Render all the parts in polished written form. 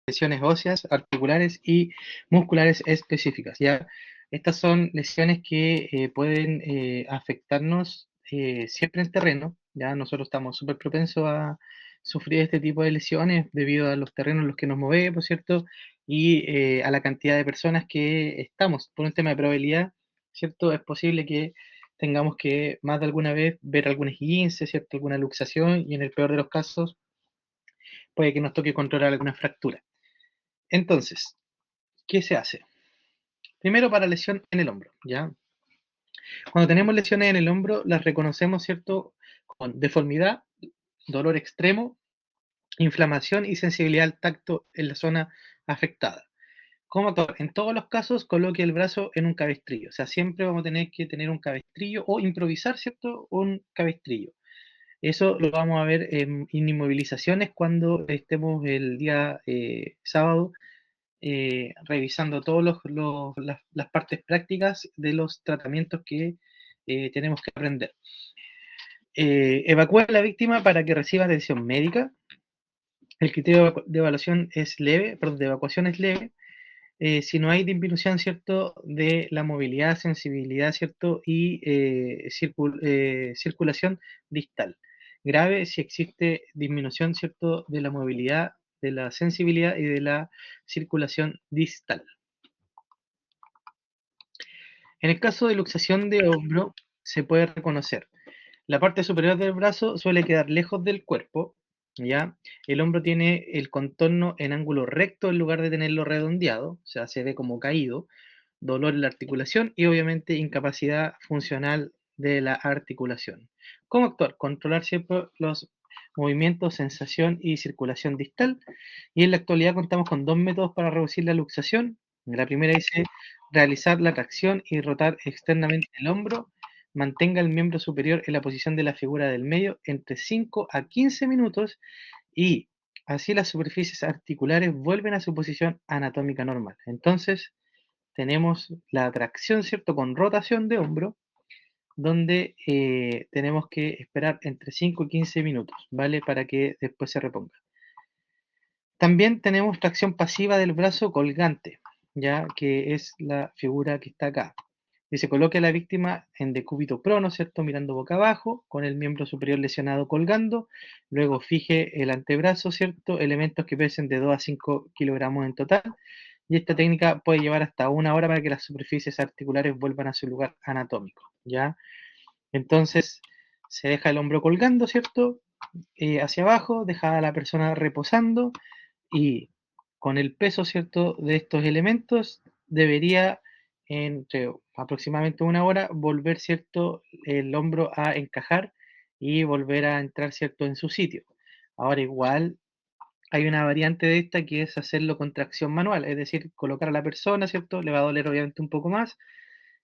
lesiones óseas, articulares y musculares específicas. ¿Ya? Estas son lesiones que pueden afectarnos siempre en terreno. ¿Ya? Nosotros estamos súper propensos a sufrir este tipo de lesiones debido a los terrenos en los que nos movemos, ¿cierto? Y a la cantidad de personas que estamos. Por un tema de probabilidad, ¿cierto? Es posible que tengamos que más de alguna vez ver algún esguince, ¿cierto? Alguna luxación y en el peor de los casos puede que nos toque controlar alguna fractura. Entonces, ¿qué se hace? Primero para lesión en el hombro, ¿ya? Cuando tenemos lesiones en el hombro, las reconocemos, ¿cierto? Con deformidad, dolor extremo, inflamación y sensibilidad al tacto en la zona afectada. ¿Cómo actuar? En todos los casos, coloque el brazo en un cabestrillo. O sea, siempre vamos a tener que tener un cabestrillo o improvisar, ¿cierto? Un cabestrillo. Eso lo vamos a ver en inmovilizaciones cuando estemos el día sábado revisando todas las partes prácticas de los tratamientos que tenemos que aprender. Evacúa a la víctima para que reciba atención médica. El criterio de evaluación es leve, perdón, de evacuación es leve. Si no hay disminución, ¿cierto?, de la movilidad, sensibilidad, ¿cierto?, y circulación distal. Grave si existe disminución, ¿cierto?, de la movilidad, de la sensibilidad y de la circulación distal. En el caso de luxación de hombro, se puede reconocer. La parte superior del brazo suele quedar lejos del cuerpo, ¿ya? El hombro tiene el contorno en ángulo recto en lugar de tenerlo redondeado, o sea, se ve como caído, dolor en la articulación y obviamente incapacidad funcional de la articulación. ¿Cómo actuar? Controlar siempre los movimientos, sensación y circulación distal. Y en la actualidad contamos con dos métodos para reducir la luxación. La primera dice realizar la tracción y rotar externamente el hombro. Mantenga el miembro superior en la posición de la figura del medio entre 5 a 15 minutos y así las superficies articulares vuelven a su posición anatómica normal. Entonces, tenemos la tracción, ¿cierto? Con rotación de hombro, donde tenemos que esperar entre 5 y 15 minutos, ¿vale? Para que después se reponga. También tenemos tracción pasiva del brazo colgante, ya que es la figura que está acá. Y se coloca a la víctima en decúbito prono, ¿cierto? Mirando boca abajo, con el miembro superior lesionado colgando. Luego fije el antebrazo, ¿cierto? Elementos que pesen de 2 a 5 kilogramos en total. Y esta técnica puede llevar hasta una hora para que las superficies articulares vuelvan a su lugar anatómico, ¿ya? Entonces, se deja el hombro colgando, ¿cierto? Hacia abajo, deja a la persona reposando y con el peso, ¿cierto?, de estos elementos debería entre aproximadamente una hora volver, ¿cierto?, el hombro a encajar y volver a entrar, ¿cierto?, en su sitio. Ahora igual hay una variante de esta que es hacerlo con tracción manual, es decir, colocar a la persona, ¿cierto? Le va a doler obviamente un poco más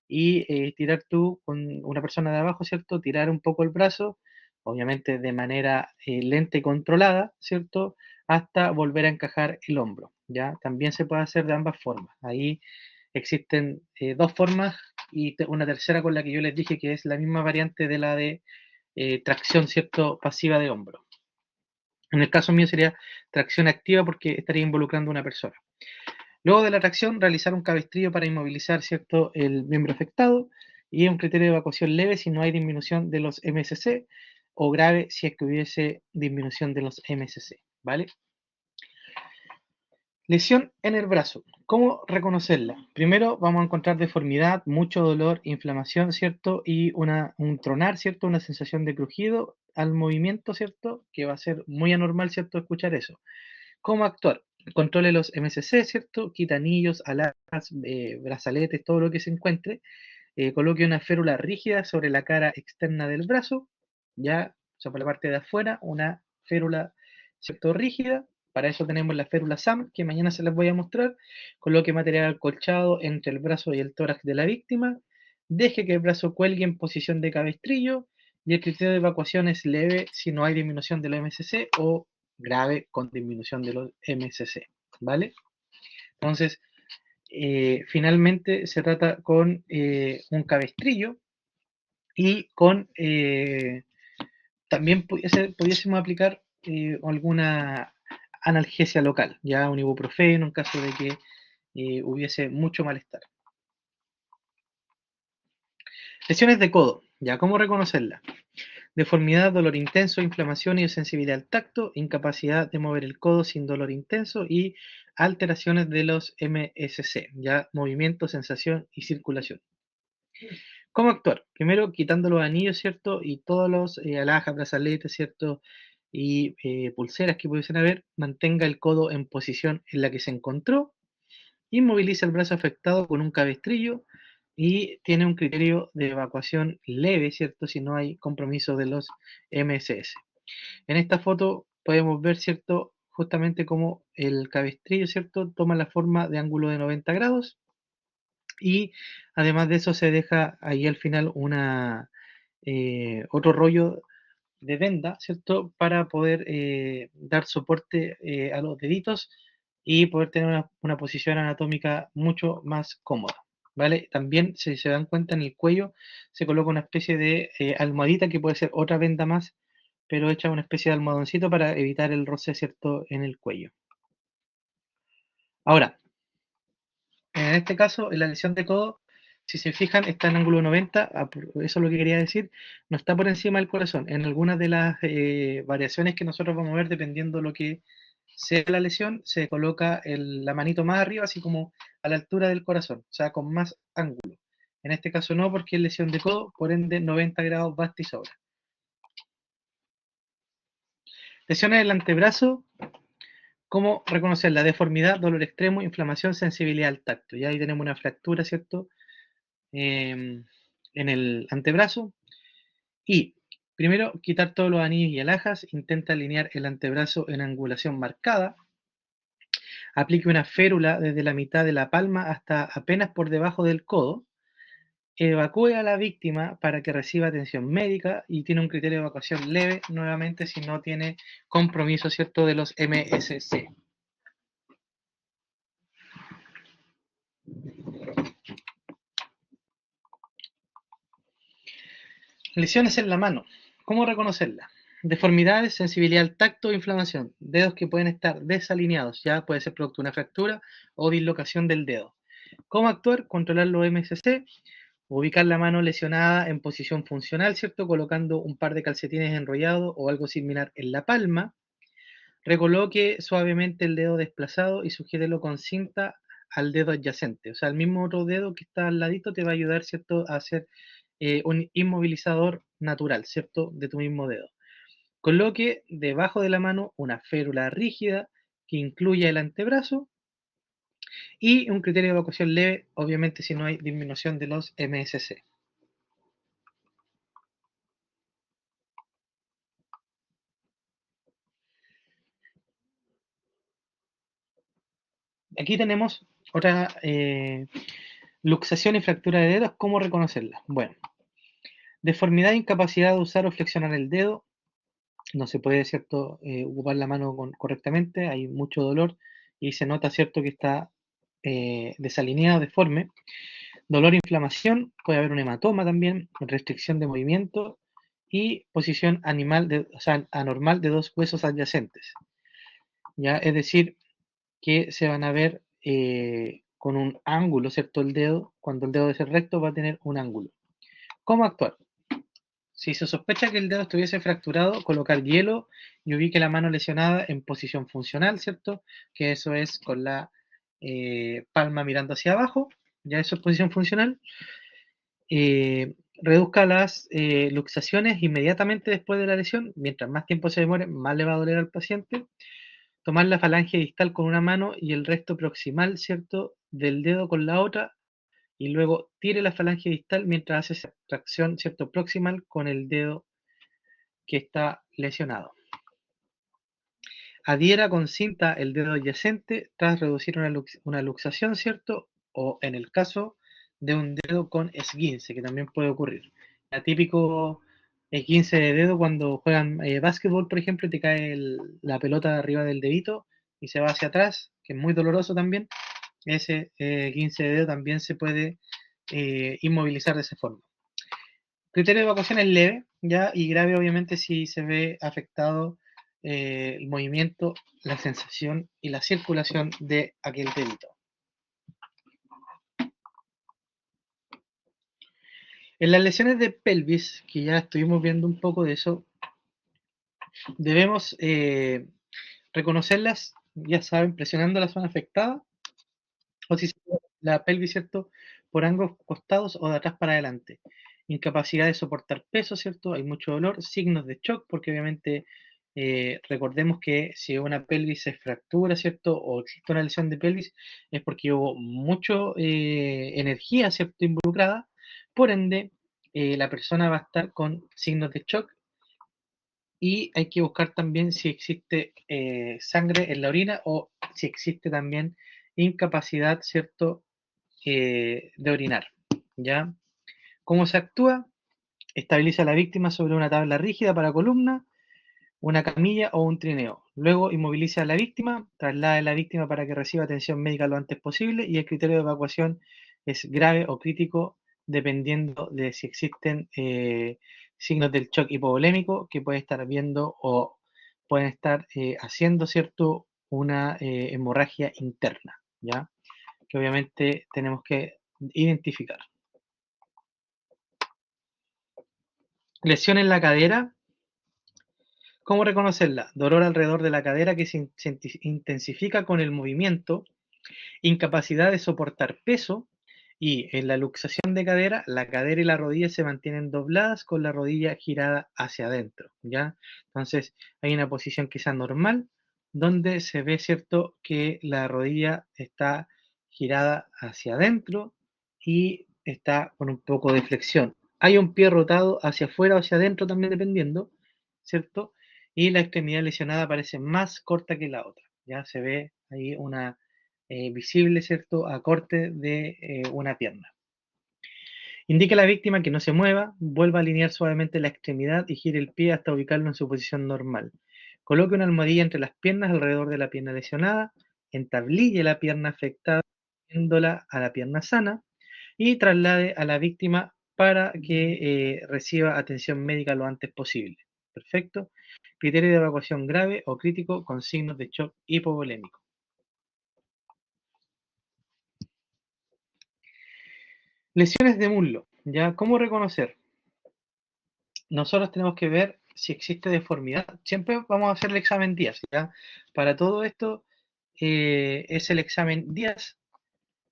y tirar tú con una persona de abajo, ¿cierto? Tirar un poco el brazo, obviamente de manera lenta y controlada, ¿cierto? Hasta volver a encajar el hombro, ¿ya? También se puede hacer de ambas formas. Ahí existen dos formas y una tercera con la que yo les dije que es la misma variante de la de tracción, ¿cierto? Pasiva de hombro. En el caso mío sería tracción activa porque estaría involucrando a una persona. Luego de la tracción, realizar un cabestrillo para inmovilizar, ¿cierto?, el miembro afectado y un criterio de evacuación leve si no hay disminución de los MSC o grave si es que hubiese disminución de los MSC, ¿vale? Lesión en el brazo. ¿Cómo reconocerla? Primero vamos a encontrar deformidad, mucho dolor, inflamación, ¿cierto? Y un tronar, ¿cierto? Una sensación de crujido al movimiento, ¿cierto? Que va a ser muy anormal, ¿cierto? Escuchar eso. ¿Cómo actuar? Controle los MSC, ¿cierto? Quita anillos, alhajas, brazaletes, todo lo que se encuentre. Coloque una férula rígida sobre la cara externa del brazo, ya, sobre la parte de afuera, una férula, ¿cierto? Rígida. Para eso tenemos la férula SAM, que mañana se las voy a mostrar. Coloque material acolchado entre el brazo y el tórax de la víctima. Deje que el brazo cuelgue en posición de cabestrillo. Y el criterio de evacuación es leve si no hay disminución de los MSC o grave con disminución de los MSC, ¿vale? Entonces, finalmente se trata con un cabestrillo y con también pudiésemos aplicar alguna analgesia local, ya un ibuprofeno en caso de que hubiese mucho malestar. Lesiones de codo, ya, ¿cómo reconocerla? Deformidad, dolor intenso, inflamación y sensibilidad al tacto, incapacidad de mover el codo sin dolor intenso y alteraciones de los MSC, ya, movimiento, sensación y circulación. ¿Cómo actuar? Primero, quitando los anillos, ¿cierto? Y todos los alhajas, brazaletes, ¿cierto? Y pulseras que pudiesen haber, mantenga el codo en posición en la que se encontró, inmoviliza el brazo afectado con un cabestrillo y tiene un criterio de evacuación leve, ¿cierto? Si no hay compromiso de los MSS. En esta foto podemos ver, ¿cierto? Justamente cómo el cabestrillo, ¿cierto? Toma la forma de ángulo de 90 grados y además de eso se deja ahí al final otro rollo de venda, ¿cierto? Para poder dar soporte a los deditos y poder tener una posición anatómica mucho más cómoda, ¿vale? También, si se dan cuenta, en el cuello se coloca una especie de almohadita que puede ser otra venda más, pero hecha una especie de almohadoncito para evitar el roce, ¿cierto? En el cuello. Ahora, en este caso, en la lesión de codo, si se fijan, está en ángulo 90, eso es lo que quería decir, no está por encima del corazón. En algunas de las variaciones que nosotros vamos a ver, dependiendo lo que sea la lesión, se coloca la manito más arriba, así como a la altura del corazón, o sea, con más ángulo. En este caso no, porque es lesión de codo, por ende 90 grados basta y sobra. Lesiones del antebrazo, ¿cómo reconocer la deformidad, dolor extremo, inflamación, sensibilidad al tacto? Ya ahí tenemos una fractura, ¿cierto? En el antebrazo. Y primero, quitar todos los anillos y alhajas. Intenta alinear el antebrazo en angulación marcada. Aplique una férula desde la mitad de la palma hasta apenas por debajo del codo. Evacúe a la víctima para que reciba atención médica y tiene un criterio de evacuación leve, nuevamente si no tiene compromiso, ¿cierto?, de los MSC. Lesiones en la mano. ¿Cómo reconocerla? Deformidades, sensibilidad al tacto, inflamación. Dedos que pueden estar desalineados, ya puede ser producto de una fractura o dislocación del dedo. ¿Cómo actuar? Controlar los MSC. Ubicar la mano lesionada en posición funcional, ¿cierto? Colocando un par de calcetines enrollados o algo similar en la palma. Recoloque suavemente el dedo desplazado y sujételo con cinta al dedo adyacente. O sea, el mismo otro dedo que está al ladito te va a ayudar, ¿cierto?, a hacer un inmovilizador natural, ¿cierto?, de tu mismo dedo. Coloque debajo de la mano una férula rígida que incluya el antebrazo y un criterio de evacuación leve, obviamente si no hay disminución de los MSC. Aquí tenemos otra luxación y fractura de dedos. ¿Cómo reconocerla? Bueno, deformidad e incapacidad de usar o flexionar el dedo. No se puede, ¿cierto?, ocupar la mano correctamente, hay mucho dolor y se nota, ¿cierto?, que está desalineado, deforme. Dolor, inflamación, puede haber un hematoma también, restricción de movimiento y posición anormal de dos huesos adyacentes. ¿Ya? Es decir, que se van a ver con un ángulo, ¿cierto? El dedo, cuando el dedo debe ser recto, va a tener un ángulo. ¿Cómo actuar? Si se sospecha que el dedo estuviese fracturado, colocar hielo y ubique la mano lesionada en posición funcional, ¿cierto? Que eso es con la palma mirando hacia abajo, ya eso es posición funcional. Reduzca las luxaciones inmediatamente después de la lesión. Mientras más tiempo se demore, más le va a doler al paciente. Tomar la falange distal con una mano y el resto proximal, ¿cierto?, del dedo con la otra, y luego tire la falange distal mientras hace tracción, ¿cierto?, proximal con el dedo que está lesionado. Adhiera con cinta el dedo adyacente tras reducir una luxación, ¿cierto? O en el caso de un dedo con esguince, que también puede ocurrir. El típico esguince de dedo cuando juegan básquetbol, por ejemplo, y te cae la pelota arriba del dedito y se va hacia atrás, que es muy doloroso también. Ese esguince de dedo también se puede inmovilizar de esa forma. Criterio de evacuación es leve, ya, y grave obviamente si se ve afectado el movimiento, la sensación y la circulación de aquel dedito. En las lesiones de pelvis, que ya estuvimos viendo un poco de eso, debemos reconocerlas, ya saben, presionando la zona afectada, o si la pelvis, ¿cierto? Por ambos costados o de atrás para adelante. Incapacidad de soportar peso, ¿cierto? Hay mucho dolor, signos de shock, porque obviamente recordemos que si una pelvis se fractura, ¿cierto? O existe una lesión de pelvis, es porque hubo mucha energía, ¿cierto? Involucrada. Por ende, la persona va a estar con signos de shock y hay que buscar también si existe sangre en la orina o si existe también incapacidad, ¿cierto? De orinar, ¿ya? ¿Cómo se actúa? Estabiliza a la víctima sobre una tabla rígida para columna, una camilla o un trineo. Luego inmoviliza a la víctima, traslada a la víctima para que reciba atención médica lo antes posible y el criterio de evacuación es grave o crítico dependiendo de si existen signos del shock hipovolémico que puede estar viendo o pueden estar haciendo, ¿cierto? Una hemorragia interna, ¿ya? Que obviamente tenemos que identificar. Lesión en la cadera. ¿Cómo reconocerla? Dolor alrededor de la cadera que se intensifica con el movimiento, incapacidad de soportar peso y en la luxación de cadera, la cadera y la rodilla se mantienen dobladas con la rodilla girada hacia adentro, ¿ya? Entonces hay una posición quizá normal donde se ve, ¿cierto?, que la rodilla está girada hacia adentro y está con un poco de flexión. Hay un pie rotado hacia afuera o hacia adentro también dependiendo, ¿cierto? Y la extremidad lesionada parece más corta que la otra, ya se ve ahí una visible, ¿cierto?, a corte de una pierna. Indique a la víctima que no se mueva, vuelva a alinear suavemente la extremidad y gire el pie hasta ubicarlo en su posición normal. Coloque una almohadilla entre las piernas alrededor de la pierna lesionada, entablille la pierna afectada, uniéndola a la pierna sana y traslade a la víctima para que reciba atención médica lo antes posible. Perfecto. Criterio de evacuación grave o crítico con signos de shock hipovolémico. Lesiones de muslo, ¿ya? ¿Cómo reconocer? Nosotros tenemos que ver si existe deformidad. Siempre vamos a hacer el examen Díaz, ¿ya? Para todo esto es el examen Díaz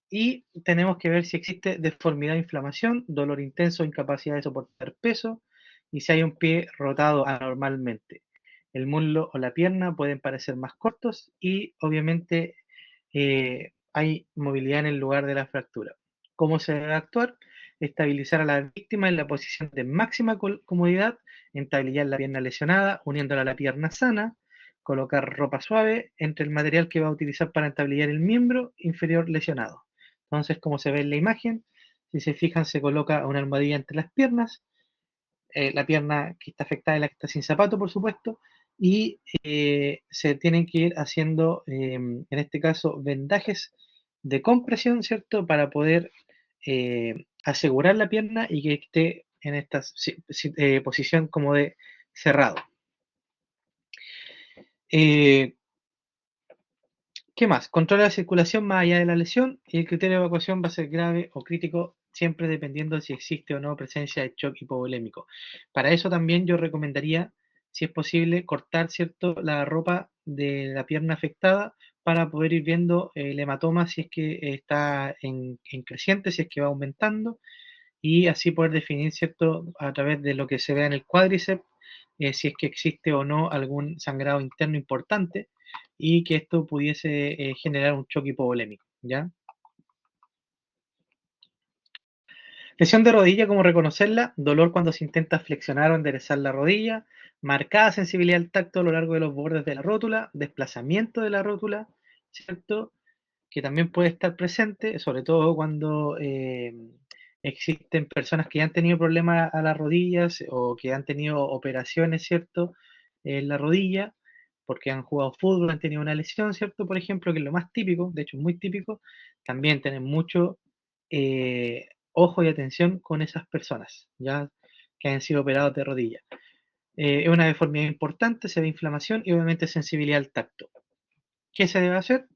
y tenemos que ver si existe deformidad, inflamación, dolor intenso, incapacidad de soportar peso y si hay un pie rotado anormalmente. El muslo o la pierna pueden parecer más cortos y obviamente hay movilidad en el lugar de la fractura. ¿Cómo se debe actuar? Estabilizar a la víctima en la posición de máxima comodidad, entablillar la pierna lesionada, uniéndola a la pierna sana, colocar ropa suave entre el material que va a utilizar para entablillar el miembro inferior lesionado. Entonces, como se ve en la imagen, si se fijan, se coloca una almohadilla entre las piernas, la pierna que está afectada es la que está sin zapato, por supuesto, y se tienen que ir haciendo, en este caso, vendajes de compresión, ¿cierto? Para poder asegurar la pierna y que esté en esta posición como de cerrado. ¿Qué más? Controla la circulación más allá de la lesión y el criterio de evacuación va a ser grave o crítico, siempre dependiendo de si existe o no presencia de shock hipovolémico. Para eso también yo recomendaría, si es posible, cortar, ¿cierto?, la ropa de la pierna afectada para poder ir viendo el hematoma si es que está en creciente, si es que va aumentando y así poder definir, ¿cierto?, a través de lo que se vea en el cuádriceps, si es que existe o no algún sangrado interno importante y que esto pudiese generar un choque hipovolémico, ¿ya? Lesión de rodilla, ¿cómo reconocerla? Dolor cuando se intenta flexionar o enderezar la rodilla, marcada sensibilidad al tacto a lo largo de los bordes de la rótula, desplazamiento de la rótula, ¿cierto? Que también puede estar presente, sobre todo cuando existen personas que han tenido problemas a las rodillas o que han tenido operaciones, ¿cierto?, en la rodilla, porque han jugado fútbol, han tenido una lesión, ¿cierto? Por ejemplo, que es lo más típico, de hecho es muy típico, también tener mucho ojo y atención con esas personas, ya que han sido operados de rodilla. Es una deformidad importante, se ve inflamación y obviamente sensibilidad al tacto. ¿Qué se debe hacer?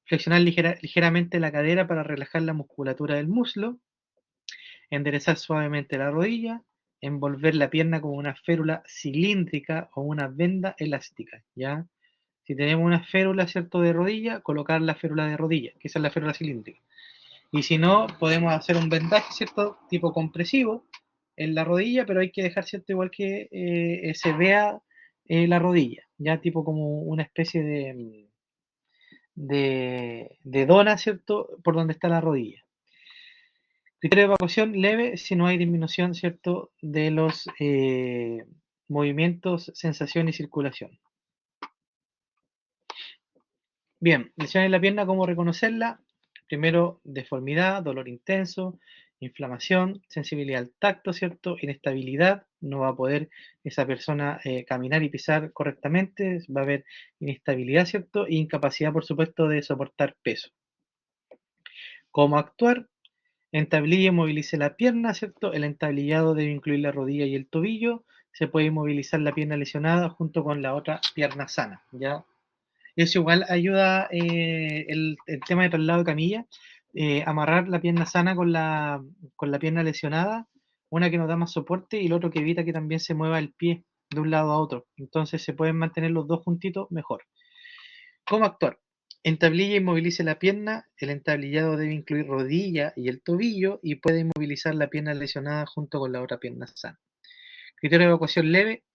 Flexionar ligeramente la cadera para relajar la musculatura del muslo, enderezar suavemente la rodilla, envolver la pierna con una férula cilíndrica o una venda elástica, ¿ya? Si tenemos una férula, ¿cierto?, de rodilla, colocar la férula de rodilla, que esa es la férula cilíndrica. Y si no, podemos hacer un vendaje, ¿cierto?, tipo compresivo en la rodilla, pero hay que dejar, ¿cierto?, igual que se vea la rodilla, ya tipo como una especie de dona, ¿cierto?, por donde está la rodilla. Criterio de evacuación leve si no hay disminución, ¿cierto?, de los movimientos, sensación y circulación. Bien, lesión en la pierna, ¿cómo reconocerla? Primero, deformidad, dolor intenso, inflamación, sensibilidad al tacto, ¿cierto? Inestabilidad, no va a poder esa persona caminar y pisar correctamente, va a haber inestabilidad, ¿cierto? E incapacidad, por supuesto, de soportar peso. ¿Cómo actuar? Entablille y movilice la pierna, ¿cierto? El entablillado debe incluir la rodilla y el tobillo. Se puede movilizar la pierna lesionada junto con la otra pierna sana, ¿ya? Eso igual ayuda el tema de traslado de camilla, amarrar la pierna sana con la pierna lesionada, una que nos da más soporte y el otro que evita que también se mueva el pie de un lado a otro. Entonces se pueden mantener los dos juntitos mejor. ¿Cómo actuar? Entablilla y movilice la pierna. El entablillado debe incluir rodilla y el tobillo y puede inmovilizar la pierna lesionada junto con la otra pierna sana. Criterio de evacuación leve.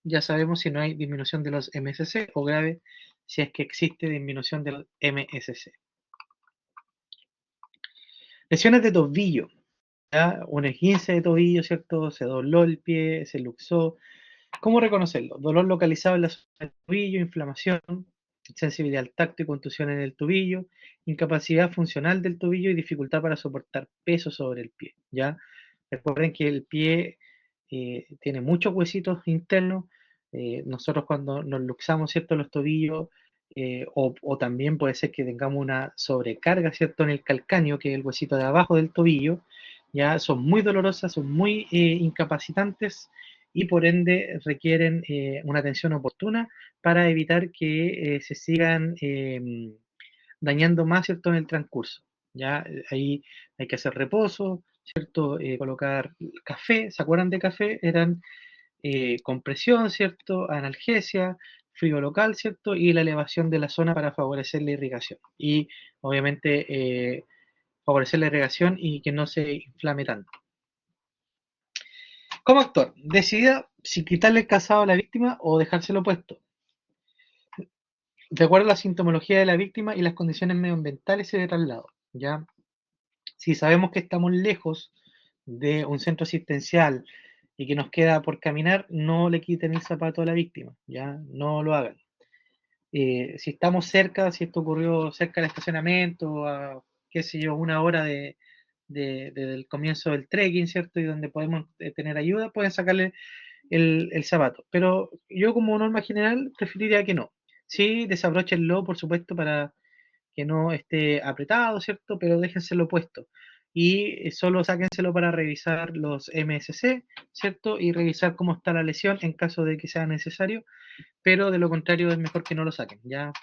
Ya sabemos si no hay disminución de los MSC o grave si es que existe disminución de los MSC. Lesiones de tobillo. ¿Ya? Un esguince de tobillo, ¿cierto? Se dobló el pie, se luxó. ¿Cómo reconocerlo? Dolor localizado en la zona del tobillo, inflamación, sensibilidad al tacto y contusión en el tobillo, incapacidad funcional del tobillo y dificultad para soportar peso sobre el pie. ¿Ya? Recuerden que el pie tiene muchos huesitos internos. Nosotros cuando nos luxamos, ¿cierto?, los tobillos, o también puede ser que tengamos una sobrecarga, ¿cierto?, en el calcáneo, que es el huesito de abajo del tobillo, ya son muy dolorosas, son muy incapacitantes y por ende requieren una atención oportuna para evitar que se sigan dañando más, ¿cierto?, en el transcurso. ¿Ya? Ahí hay que hacer reposo, ¿cierto? Colocar café, ¿se acuerdan de café? Eran compresión, ¿cierto? Analgesia, frío local, ¿cierto? Y la elevación de la zona para favorecer la irrigación. Y obviamente favorecer la irrigación y que no se inflame tanto. ¿Cómo actuar? Decida si quitarle el calzado a la víctima o dejárselo puesto. De acuerdo a la sintomología de la víctima y las condiciones medioambientales y de traslado. ¿Ya? Si sabemos que estamos lejos de un centro asistencial y que nos queda por caminar, no le quiten el zapato a la víctima, ¿ya? No lo hagan. Si estamos cerca, si esto ocurrió cerca del estacionamiento, a, qué sé yo, una hora del comienzo del trekking, ¿cierto? Y donde podemos tener ayuda, pueden sacarle el zapato. Pero yo como norma general preferiría que no. Sí, desabróchenlo, por supuesto, para que no esté apretado, ¿cierto? Pero déjenselo puesto. Y solo sáquenselo para revisar los MSC, ¿cierto? Y revisar cómo está la lesión en caso de que sea necesario, pero de lo contrario es mejor que no lo saquen, ¿ya?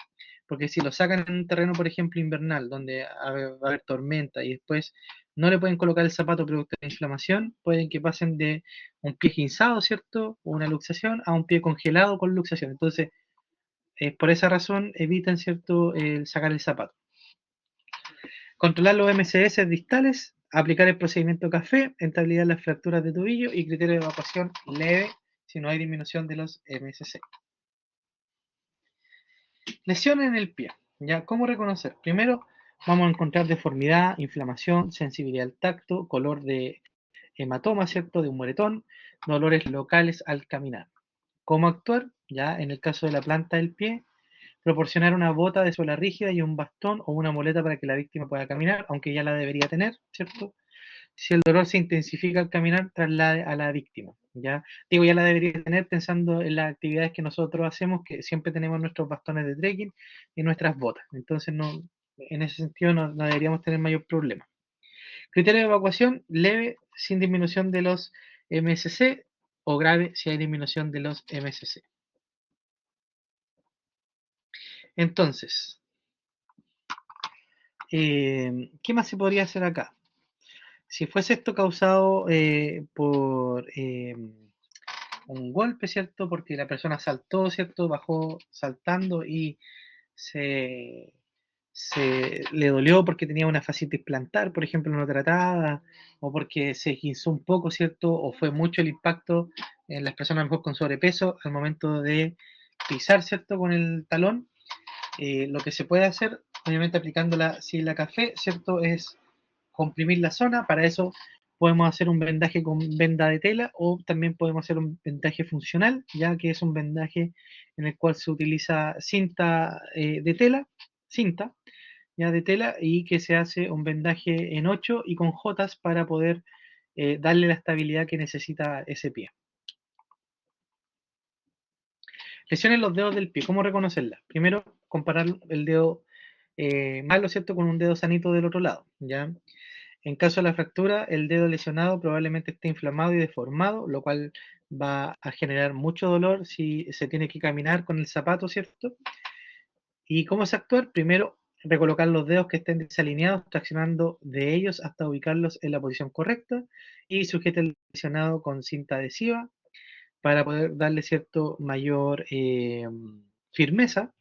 Porque si lo sacan en un terreno, por ejemplo, invernal, donde va a haber tormenta y después no le pueden colocar el zapato producto de inflamación, pueden que pasen de un pie ginzado, ¿cierto? O una luxación, a un pie congelado con luxación. Entonces, por esa razón, eviten, ¿cierto?, el sacar el zapato. Controlar los MCS distales, aplicar el procedimiento café, estabilizar las fracturas de tobillo y criterio de evacuación leve si no hay disminución de los MSC. Lesión en el pie. ¿Ya? ¿Cómo reconocer? Primero, vamos a encontrar deformidad, inflamación, sensibilidad al tacto, color de hematoma, ¿cierto?, de un moretón, dolores locales al caminar. ¿Cómo actuar? Ya, en el caso de la planta del pie, proporcionar una bota de suela rígida y un bastón o una muleta para que la víctima pueda caminar, aunque ya la debería tener, ¿cierto? Si el dolor se intensifica al caminar, traslade a la víctima, ¿ya? Digo, ya la debería tener pensando en las actividades que nosotros hacemos, que siempre tenemos nuestros bastones de trekking y nuestras botas. Entonces, no, en ese sentido no deberíamos tener mayor problema. Criterio de evacuación leve, sin disminución de los MSC o grave si hay disminución de los MSC. Entonces, ¿qué más se podría hacer acá? Si fuese esto causado por un golpe, ¿cierto? Porque la persona saltó, ¿cierto? Bajó saltando y se, le dolió porque tenía una fascitis plantar, por ejemplo, no tratada, o porque se esguinzó un poco, ¿cierto? O fue mucho el impacto en las personas a lo mejor con sobrepeso al momento de pisar, ¿cierto? Con el talón. Lo que se puede hacer, obviamente aplicando la sila café, ¿cierto? Es comprimir la zona. Para eso podemos hacer un vendaje con venda de tela o también podemos hacer un vendaje funcional, ya que es un vendaje en el cual se utiliza cinta de tela, cinta ya de tela, y que se hace un vendaje en 8 y con jotas para poder darle la estabilidad que necesita ese pie. Lesiones en los dedos del pie, ¿cómo reconocerlas? Primero, comparar el dedo malo, ¿cierto?, con un dedo sanito del otro lado, ¿ya? En caso de la fractura, el dedo lesionado probablemente esté inflamado y deformado, lo cual va a generar mucho dolor si se tiene que caminar con el zapato, ¿cierto? ¿Y cómo es actuar? Primero, recolocar los dedos que estén desalineados, traccionando de ellos hasta ubicarlos en la posición correcta y sujete el lesionado con cinta adhesiva para poder darle cierto mayor firmeza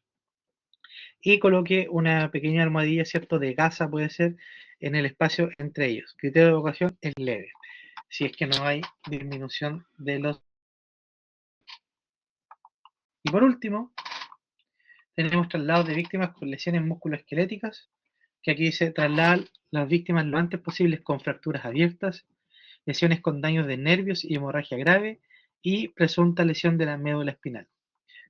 y coloque una pequeña almohadilla, ¿cierto?, de gasa puede ser en el espacio entre ellos. Criterio de evacuación es leve, si es que no hay disminución de los... Y por último, tenemos traslados de víctimas con lesiones musculoesqueléticas, que aquí dice trasladar las víctimas lo antes posible con fracturas abiertas, lesiones con daños de nervios y hemorragia grave y presunta lesión de la médula espinal.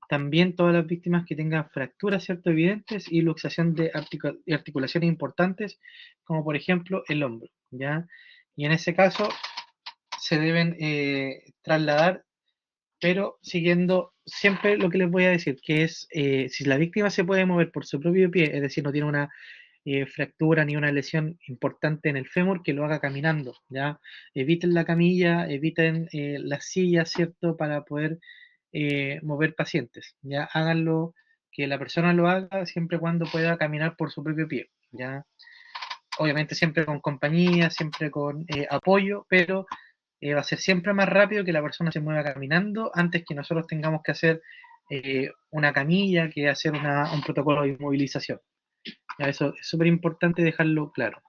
También todas las víctimas que tengan fracturas, ¿cierto?, evidentes y luxación de articulaciones importantes, como por ejemplo el hombro, ¿ya? Y en ese caso se deben trasladar, pero siguiendo siempre lo que les voy a decir, que es si la víctima se puede mover por su propio pie, es decir, no tiene una fractura ni una lesión importante en el fémur, que lo haga caminando, ¿ya? Eviten la camilla, eviten las sillas, ¿cierto?, para poder mover pacientes, ¿ya? Háganlo, que la persona lo haga siempre cuando pueda caminar por su propio pie, ¿ya? Obviamente siempre con compañía, siempre con apoyo, pero va a ser siempre más rápido que la persona se mueva caminando antes que nosotros tengamos que hacer una camilla, que hacer un protocolo de inmovilización. Ya, eso es súper importante dejarlo claro.